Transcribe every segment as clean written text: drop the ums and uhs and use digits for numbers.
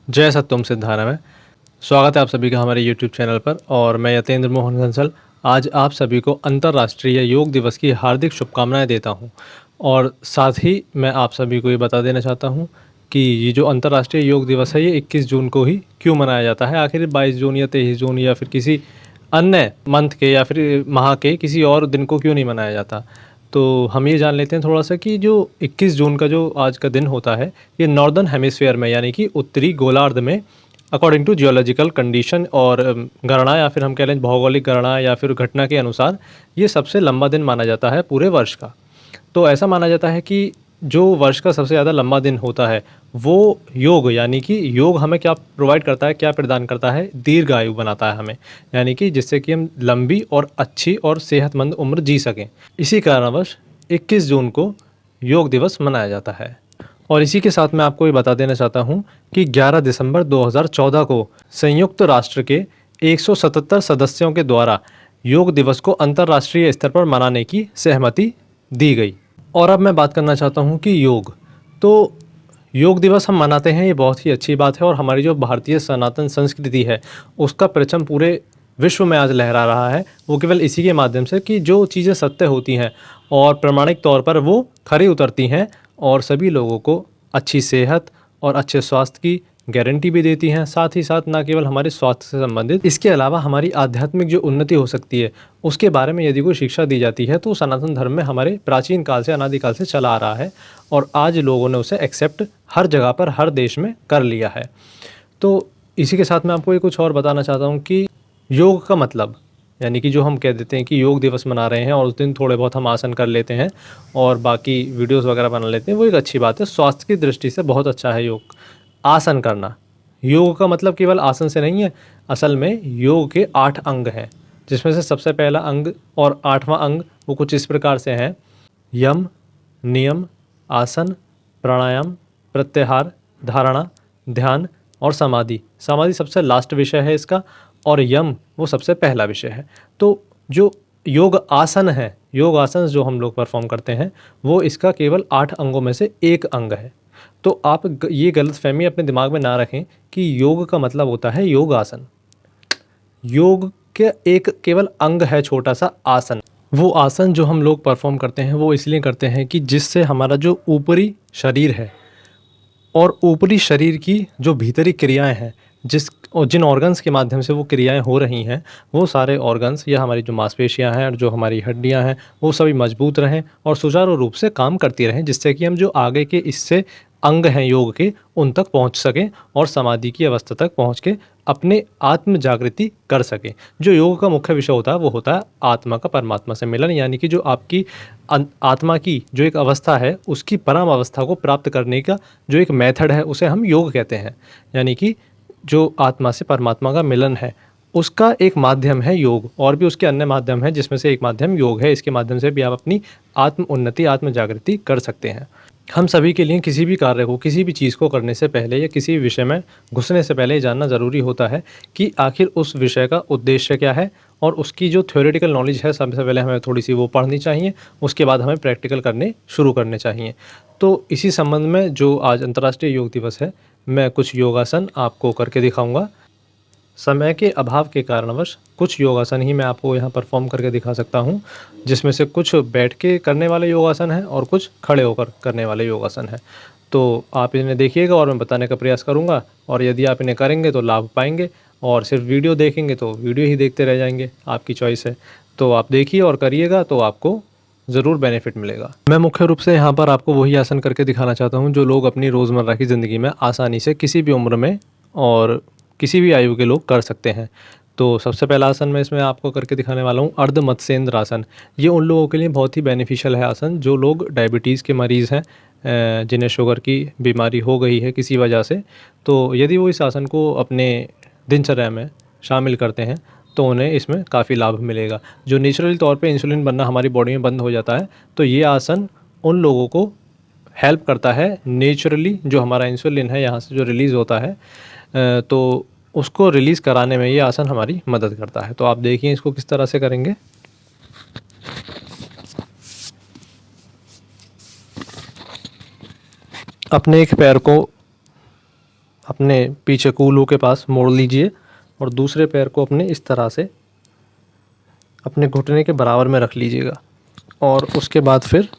जय सत्यम सिद्धारा में स्वागत है आप सभी का हमारे यूट्यूब चैनल पर। और मैं यतेंद्र मोहन कंसल आज आप सभी को अंतर्राष्ट्रीय योग दिवस की हार्दिक शुभकामनाएं देता हूं। और साथ ही मैं आप सभी को ये बता देना चाहता हूं कि ये जो अंतर्राष्ट्रीय योग दिवस है ये 21 जून को ही क्यों मनाया जाता है। आखिर 22 जून या 23 जून या फिर किसी अन्य मंथ के या फिर माह के किसी और दिन को क्यों नहीं मनाया जाता। तो हम ये जान लेते हैं थोड़ा सा कि जो 21 जून का जो आज का दिन होता है ये नॉर्दर्न हेमिस्फीयर में यानी कि उत्तरी गोलार्ध में अकॉर्डिंग टू जियोलॉजिकल कंडीशन और गणना या फिर हम कह लें भौगोलिक गणना या फिर घटना के अनुसार ये सबसे लंबा दिन माना जाता है पूरे वर्ष का। तो ऐसा माना जाता है कि जो वर्ष का सबसे ज़्यादा लंबा दिन होता है वो योग यानी कि योग हमें क्या प्रोवाइड करता है, क्या प्रदान करता है, दीर्घ आयु बनाता है हमें, यानी कि जिससे कि हम लंबी और अच्छी और सेहतमंद उम्र जी सकें। इसी कारणवश 21 जून को योग दिवस मनाया जाता है। और इसी के साथ मैं आपको ये बता देना चाहता हूँ कि 11 दिसंबर 2014 को संयुक्त राष्ट्र के 177 सदस्यों के द्वारा योग दिवस को अंतर्राष्ट्रीय स्तर पर मनाने की सहमति दी गई। और अब मैं बात करना चाहता हूँ कि योग दिवस हम मनाते हैं, ये बहुत ही अच्छी बात है। और हमारी जो भारतीय सनातन संस्कृति है उसका परचम पूरे विश्व में आज लहरा रहा है, वो केवल इसी के माध्यम से कि जो चीज़ें सत्य होती हैं और प्रामाणिक तौर पर वो खरी उतरती हैं और सभी लोगों को अच्छी सेहत और अच्छे स्वास्थ्य की गारंटी भी देती हैं। साथ ही साथ ना केवल हमारे स्वास्थ्य से संबंधित, इसके अलावा हमारी आध्यात्मिक जो उन्नति हो सकती है उसके बारे में यदि कोई शिक्षा दी जाती है तो सनातन धर्म में हमारे प्राचीन काल से अनादिकाल से चला आ रहा है और आज लोगों ने उसे एक्सेप्ट हर जगह पर हर देश में कर लिया है। तो इसी के साथ मैं आपको ये कुछ और बताना चाहता हूँ कि योग का मतलब यानी कि जो हम कह देते हैं कि योग दिवस मना रहे हैं और उस दिन थोड़े बहुत हम आसन कर लेते हैं और बाकी वीडियोस वगैरह बना लेते हैं, वो एक अच्छी बात है। स्वास्थ्य की दृष्टि से बहुत अच्छा है योग आसन करना। योग का मतलब केवल आसन से नहीं है, असल में योग के 8 अंग हैं जिसमें से सबसे पहला अंग और 8वां अंग वो कुछ इस प्रकार से हैं: यम, नियम, आसन, प्राणायाम, प्रत्याहार, धारणा, ध्यान और समाधि। समाधि सबसे लास्ट विषय है इसका और यम वो सबसे पहला विषय है। तो जो योग आसन है, योग आसन जो हम लोग परफॉर्म करते हैं वो इसका केवल 8 अंगों में से एक अंग है। तो आप ये गलतफहमी अपने दिमाग में ना रखें कि योग का मतलब होता है योग आसन। योग के एक केवल अंग है छोटा सा आसन। वो आसन जो हम लोग परफॉर्म करते हैं वो इसलिए करते हैं कि जिससे हमारा जो ऊपरी शरीर है और ऊपरी शरीर की जो भीतरी क्रियाएं हैं, जिन ऑर्गन्स के माध्यम से वो क्रियाएं हो रही हैं, वो सारे ऑर्गन्स या हमारी जो मांसपेशियां हैं और जो हमारी हड्डियां हैं वो सभी मजबूत रहें और सुचारू रूप से काम करती रहें, जिससे कि हम जो आगे के इससे अंग हैं योग के उन तक पहुंच सकें और समाधि की अवस्था तक पहुंच के अपने आत्म जागृति कर सकें। जो योग का मुख्य विषय होता है वो होता है आत्मा का परमात्मा से मिलन, यानी कि जो आपकी आत्मा की जो एक अवस्था है उसकी परम अवस्था को प्राप्त करने का जो एक मेथड है उसे हम योग कहते हैं। यानी कि जो आत्मा से परमात्मा का मिलन है उसका एक माध्यम है योग, और भी उसके अन्य माध्यम हैं जिसमें से एक माध्यम योग है। इसके माध्यम से भी आप अपनी आत्म उन्नति आत्म जागृति कर सकते हैं। हम सभी के लिए किसी भी कार्य को, किसी भी चीज़ को करने से पहले या किसी विषय में घुसने से पहले जानना ज़रूरी होता है कि आखिर उस विषय का उद्देश्य क्या है और उसकी जो थ्योरेटिकल नॉलेज है सबसे पहले हमें थोड़ी सी वो पढ़नी चाहिए, उसके बाद हमें प्रैक्टिकल करने शुरू करने चाहिए। तो इसी संबंध में जो आज अंतर्राष्ट्रीय योग दिवस है मैं कुछ योगासन आपको करके दिखाऊंगा। समय के अभाव के कारणवश कुछ योगासन ही मैं आपको यहाँ परफॉर्म करके दिखा सकता हूँ, जिसमें से कुछ बैठ के करने वाले योगासन हैं और कुछ खड़े होकर करने वाले योगासन हैं। तो आप इन्हें देखिएगा और मैं बताने का प्रयास करूँगा, और यदि आप इन्हें करेंगे तो लाभ पाएंगे और सिर्फ वीडियो देखेंगे तो वीडियो ही देखते रह जाएंगे, आपकी चॉइस है। तो आप देखिए और करिएगा तो आपको ज़रूर बेनिफिट मिलेगा। मैं मुख्य रूप से यहाँ पर आपको वही आसन करके दिखाना चाहता हूँ जो लोग अपनी रोज़मर्रा की ज़िंदगी में आसानी से किसी भी उम्र में और किसी भी आयु के लोग कर सकते हैं। तो सबसे पहला आसन मैं इसमें आपको करके दिखाने वाला हूँ अर्ध मत्स्येंद्र आसन। ये उन लोगों के लिए बहुत ही बेनिफिशियल है आसन जो लोग डायबिटीज़ के मरीज़ हैं, जिन्हें शुगर की बीमारी हो गई है किसी वजह से। तो यदि वो इस आसन को अपने दिनचर्या में शामिल करते हैं तो उन्हें इसमें काफ़ी लाभ मिलेगा। जो नेचुरली तौर पे इंसुलिन बनना हमारी बॉडी में बंद हो जाता है तो ये आसन उन लोगों को हेल्प करता है। नेचुरली जो हमारा इंसुलिन है यहाँ से जो रिलीज़ होता है तो उसको रिलीज़ कराने में ये आसन हमारी मदद करता है। तो आप देखिए इसको किस तरह से करेंगे। अपने एक पैर को अपने पीछे कूल्हों के पास मोड़ लीजिए और दूसरे पैर को अपने इस तरह से अपने घुटने के बराबर में रख लीजिएगा। और उसके बाद फिर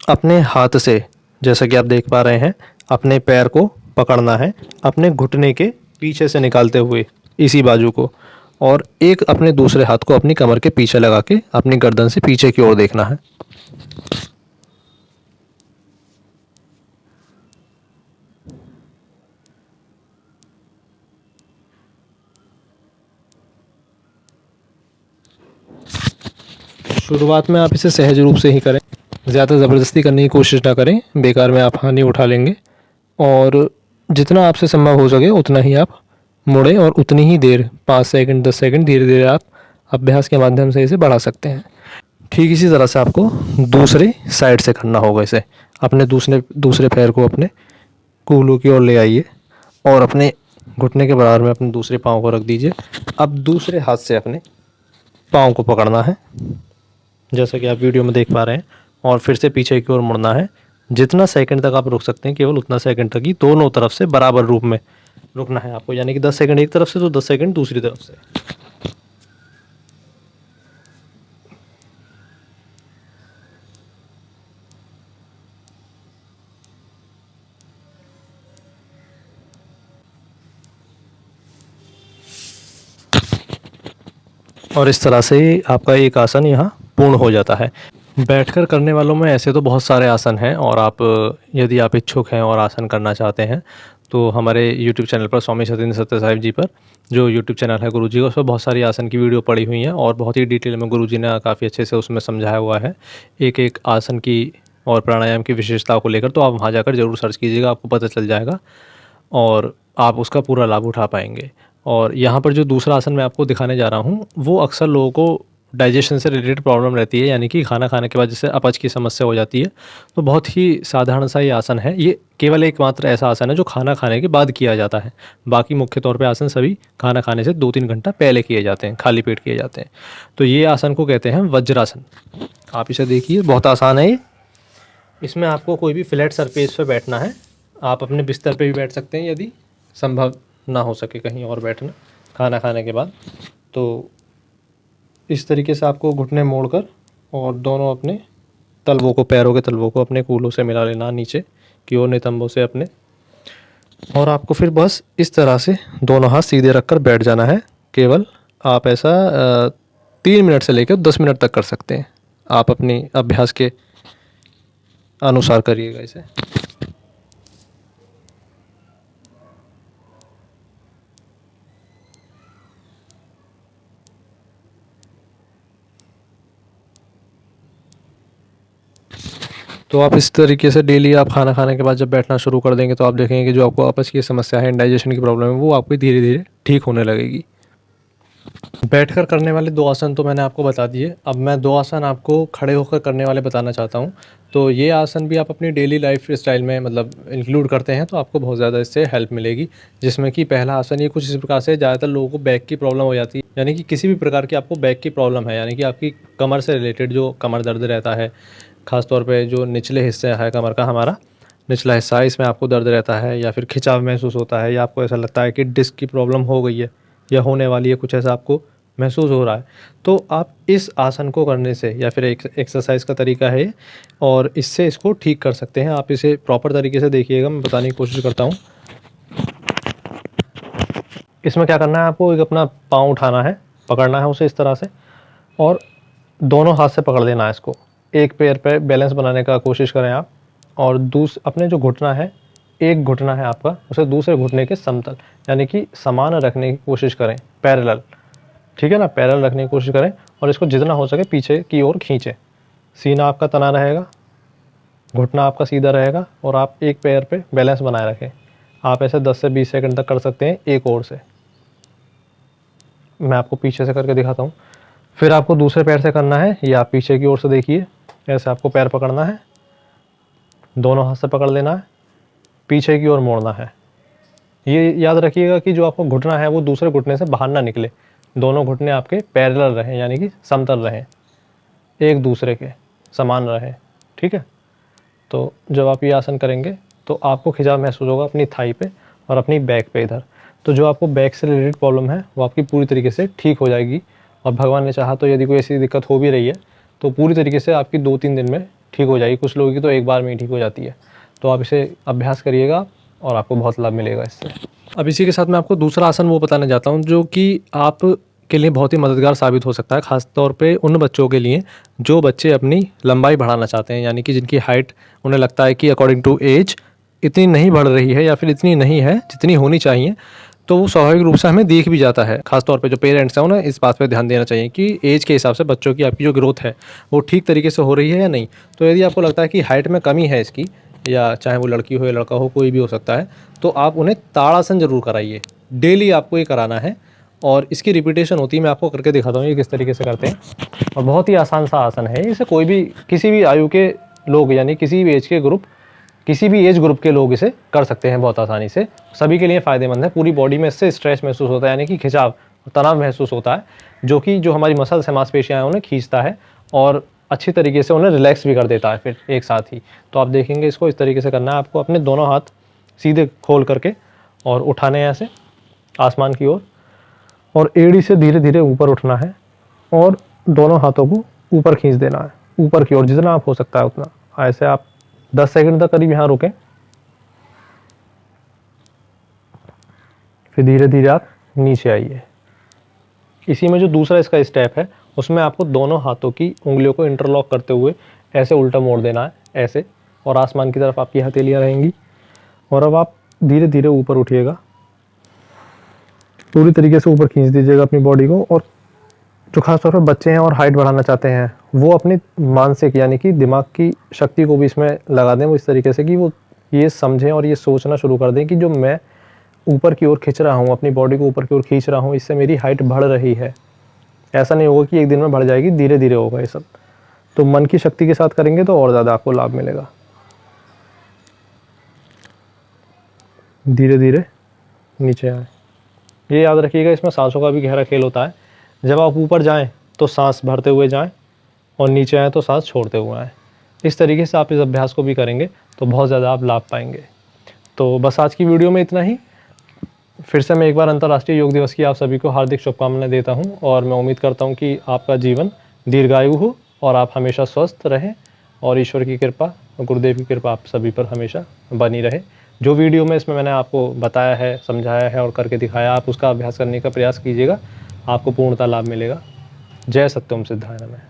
अपने हाथ से, जैसा कि आप देख पा रहे हैं, अपने पैर को पकड़ना है अपने घुटने के पीछे से निकालते हुए इसी बाजू को, और एक अपने दूसरे हाथ को अपनी कमर के पीछे लगा के अपनी गर्दन से पीछे की ओर देखना है। शुरुआत में आप इसे सहज रूप से ही करें, ज़्यादा ज़बरदस्ती करने की कोशिश ना करें, बेकार में आप हानि उठा लेंगे। और जितना आपसे संभव हो सके उतना ही आप मुड़ें और उतनी ही देर 5 सेकंड 10 सेकंड धीरे धीरे आप अभ्यास के माध्यम से इसे बढ़ा सकते हैं। ठीक इसी तरह से आपको दूसरी साइड से करना होगा इसे। अपने दूसरे पैर को अपने कूल्हों की ओर ले आइए और अपने घुटने के बराबर में अपने दूसरे पाँव को रख दीजिए। अब दूसरे हाथ से अपने पाँव को पकड़ना है, जैसा कि आप वीडियो में देख पा रहे हैं, और फिर से पीछे की ओर मुड़ना है। जितना सेकंड तक आप रुक सकते हैं केवल उतना सेकंड तक ही दोनों तरफ से बराबर रूप में रुकना है आपको, यानी कि 10 सेकंड एक तरफ से तो 10 सेकंड दूसरी तरफ से। और इस तरह से आपका एक आसन यहाँ पूर्ण हो जाता है। बैठकर करने वालों में ऐसे तो बहुत सारे आसन हैं, और आप यदि आप इच्छुक हैं और आसन करना चाहते हैं तो हमारे यूट्यूब चैनल पर स्वामी सत्येंद्र सत्य साहिब जी पर, जो यूट्यूब चैनल है गुरुजी का, उस पर बहुत सारी आसन की वीडियो पड़ी हुई हैं और बहुत ही डिटेल में गुरुजी ने काफ़ी अच्छे से उसमें समझाया हुआ है एक एक आसन की और प्राणायाम की विशेषताओं को लेकर। तो आप वहाँ जाकर ज़रूर सर्च कीजिएगा, आपको पता चल जाएगा और आप उसका पूरा लाभ उठा पाएंगे। और यहाँ पर जो दूसरा आसन मैं आपको दिखाने जा रहा हूँ वो अक्सर लोगों को डाइजेशन से रिलेटेड प्रॉब्लम रहती है, यानी कि खाना खाने के बाद जैसे अपच की समस्या हो जाती है। तो बहुत ही साधारण सा ये आसन है, ये केवल एकमात्र ऐसा आसन है जो खाना खाने के बाद किया जाता है। बाकी मुख्य तौर पे आसन सभी खाना खाने से 2-3 घंटा पहले किए जाते हैं, खाली पेट किए जाते हैं। तो ये आसन को कहते हैं वज्रासन। आप इसे देखिए, बहुत आसान है ये। इसमें आपको कोई भी फ्लैट सरफेस पे बैठना है। आप अपने बिस्तर पे भी बैठ सकते हैं यदि संभव ना हो सके कहीं और बैठना खाना खाने के बाद। तो इस तरीके से आपको घुटने मोड़कर और दोनों अपने तलवों को, पैरों के तलवों को अपने कूल्हों से मिला लेना नीचे की ओर, नितंबों से अपने। और आपको फिर बस इस तरह से दोनों हाथ सीधे रखकर बैठ जाना है। केवल आप ऐसा 3 मिनट से लेकर 10 मिनट तक कर सकते हैं। आप अपनी अभ्यास के अनुसार करिएगा इसे। तो आप इस तरीके से डेली आप खाना खाने के बाद जब बैठना शुरू कर देंगे तो आप देखेंगे कि जो आपको अपच की समस्या है, इंडाइजेशन की प्रॉब्लम है, वो आपको धीरे धीरे ठीक होने लगेगी। बैठकर करने वाले 2 आसन तो मैंने आपको बता दिए। अब मैं 2 आसन आपको खड़े होकर करने वाले बताना चाहता हूँ। तो ये आसन भी आप अपनी डेली लाइफ स्टाइल में मतलब इंक्लूड करते हैं तो आपको बहुत ज़्यादा इससे हेल्प मिलेगी। जिसमें कि पहला आसन ये कुछ इस प्रकार से, ज़्यादातर लोगों को बैक की प्रॉब्लम हो जाती है, यानी कि किसी भी प्रकार की आपको बैक की प्रॉब्लम है, यानी कि आपकी कमर से रिलेटेड जो कमर दर्द रहता है, ख़ास तौर पे जो निचले हिस्से है कमर का, हमारा निचला हिस्सा है, इसमें आपको दर्द रहता है या फिर खिंचाव महसूस होता है, या आपको ऐसा लगता है कि डिस्क की प्रॉब्लम हो गई है या होने वाली है, कुछ ऐसा आपको महसूस हो रहा है, तो आप इस आसन को करने से, या फिर एक एक्सरसाइज का तरीका है और इससे इसको ठीक कर सकते हैं। आप इसे प्रॉपर तरीके से देखिएगा, मैं बताने की कोशिश करता हूँ। इसमें क्या करना है, आपको एक अपना पाँव उठाना है, पकड़ना है उसे इस तरह से, और दोनों हाथ से पकड़ लेना है इसको। एक पैर पे बैलेंस बनाने का कोशिश करें आप, और अपने जो घुटना है, एक घुटना है आपका, उसे दूसरे घुटने के समतल यानी कि समान रखने की कोशिश करें, पैरेलल, ठीक है ना, पैरेलल रखने की कोशिश करें। और इसको जितना हो सके पीछे की ओर खींचें। सीना आपका तना रहेगा, घुटना आपका सीधा रहेगा, और आप एक पैर पे बैलेंस बनाए रखें। आप ऐसे 10 से 20 सेकंड तक कर सकते हैं एक ओर से। मैं आपको पीछे से करके दिखाता हूँ। फिर आपको दूसरे पैर से करना है, ये आप पीछे की ओर से देखिए, ऐसे आपको पैर पकड़ना है, दोनों हाथ से पकड़ लेना है, पीछे की ओर मोड़ना है। ये याद रखिएगा कि जो आपको घुटना है वो दूसरे घुटने से बाहर ना निकले, दोनों घुटने आपके पैरेलल रहें, यानी कि समतल रहें, एक दूसरे के समान रहें। ठीक है, तो जब आप ये आसन करेंगे तो आपको खिंचाव महसूस होगा अपनी थाई पे और अपनी बैक पे इधर। तो जो आपको बैक से रिलेटेड प्रॉब्लम है वो आपकी पूरी तरीके से ठीक हो जाएगी, और भगवान ने चाहा तो यदि कोई ऐसी दिक्कत हो भी रही है तो पूरी तरीके से आपकी 2-3 दिन में ठीक हो जाएगी। कुछ लोगों की तो एक बार में ही ठीक हो जाती है। तो आप इसे अभ्यास करिएगा और आपको बहुत लाभ मिलेगा इससे। अब इसी के साथ मैं आपको दूसरा आसन वो बताने जाता हूँ जो कि आप के लिए बहुत ही मददगार साबित हो सकता है, ख़ास तौर पे उन बच्चों के लिए जो बच्चे अपनी लंबाई बढ़ाना चाहते हैं, यानी कि जिनकी हाइट उन्हें लगता है कि अकॉर्डिंग टू एज इतनी नहीं बढ़ रही है या फिर इतनी नहीं है जितनी होनी चाहिए। तो वो स्वाभाविक रूप से हमें दिख भी जाता है। खास तौर पे जो पेरेंट्स हैं उन्हें इस बात पे ध्यान देना चाहिए कि एज के हिसाब से बच्चों की आपकी जो ग्रोथ है वो ठीक तरीके से हो रही है या नहीं। तो यदि आपको लगता है कि हाइट में कमी है इसकी, या चाहे वो लड़की हो या लड़का हो, कोई भी हो सकता है, तो आप उन्हें ताड़ासन ज़रूर कराइए। डेली आपको ये कराना है और इसकी रिपीटेशन होती है। मैं आपको करके दिखाता हूँ ये किस तरीके से करते हैं, और बहुत ही आसान सा आसन है। इसे कोई भी, किसी भी आयु के लोग, यानी किसी भी एज के ग्रुप, किसी भी एज ग्रुप के लोग इसे कर सकते हैं बहुत आसानी से। सभी के लिए फ़ायदेमंद है। पूरी बॉडी में इससे स्ट्रेस महसूस होता है, यानी कि खिंचाव, तनाव महसूस होता है, जो हमारी मसल्स है, मांसपेशियाँ हैं, उन्हें खींचता है और अच्छी तरीके से उन्हें रिलैक्स भी कर देता है फिर एक साथ ही। तो आप देखेंगे इसको इस तरीके से करना है आपको। अपने दोनों हाथ सीधे खोल करके और उठाने हैं ऐसे आसमान की ओर, और एड़ी से धीरे धीरे ऊपर उठना है और दोनों हाथों को ऊपर खींच देना है, ऊपर की ओर जितना आप हो सकता है उतना। ऐसे आप 10 सेकंड तक करीब यहाँ रुकें, फिर धीरे धीरे आप नीचे आइए। इसी में जो दूसरा इसका स्टेप है उसमें आपको दोनों हाथों की उंगलियों को इंटरलॉक करते हुए ऐसे उल्टा मोड़ देना है, ऐसे, और आसमान की तरफ आपकी हथेलियाँ रहेंगी। और अब आप धीरे धीरे ऊपर उठिएगा, पूरी तरीके से ऊपर खींच दीजिएगा अपनी बॉडी को। और जो खास तौर पर बच्चे हैं और हाइट बढ़ाना चाहते हैं वो अपनी मानसिक, यानी कि दिमाग की शक्ति को भी इसमें लगा दें, वो इस तरीके से कि वो ये समझें और ये सोचना शुरू कर दें कि जो मैं ऊपर की ओर खींच रहा हूँ, अपनी बॉडी को ऊपर की ओर खींच रहा हूँ, इससे मेरी हाइट बढ़ रही है। ऐसा नहीं होगा कि एक दिन में बढ़ जाएगी, धीरे धीरे होगा ये सब। तो मन की शक्ति के साथ करेंगे तो और ज़्यादा आपको लाभ मिलेगा। धीरे धीरे नीचे आए। ये याद रखिएगा, इसमें सांसों का भी गहरा खेल होता है। जब आप ऊपर जाएं तो सांस भरते हुए जाएं, और नीचे आएँ तो सांस छोड़ते हुए आएँ। इस तरीके से आप इस अभ्यास को भी करेंगे तो बहुत ज़्यादा आप लाभ पाएंगे। तो बस आज की वीडियो में इतना ही। फिर से मैं एक बार अंतर्राष्ट्रीय योग दिवस की आप सभी को हार्दिक शुभकामनाएं देता हूं, और मैं उम्मीद करता हूं कि आपका जीवन दीर्घायु हो और आप हमेशा स्वस्थ रहें, और ईश्वर की कृपा, गुरुदेव की कृपा आप सभी पर हमेशा बनी रहे। जो वीडियो में इसमें मैंने आपको बताया है, समझाया है और करके दिखाया, आप उसका अभ्यास करने का प्रयास कीजिएगा, आपको पूर्णतः लाभ मिलेगा। जय सत्यम सिद्धाय नमः।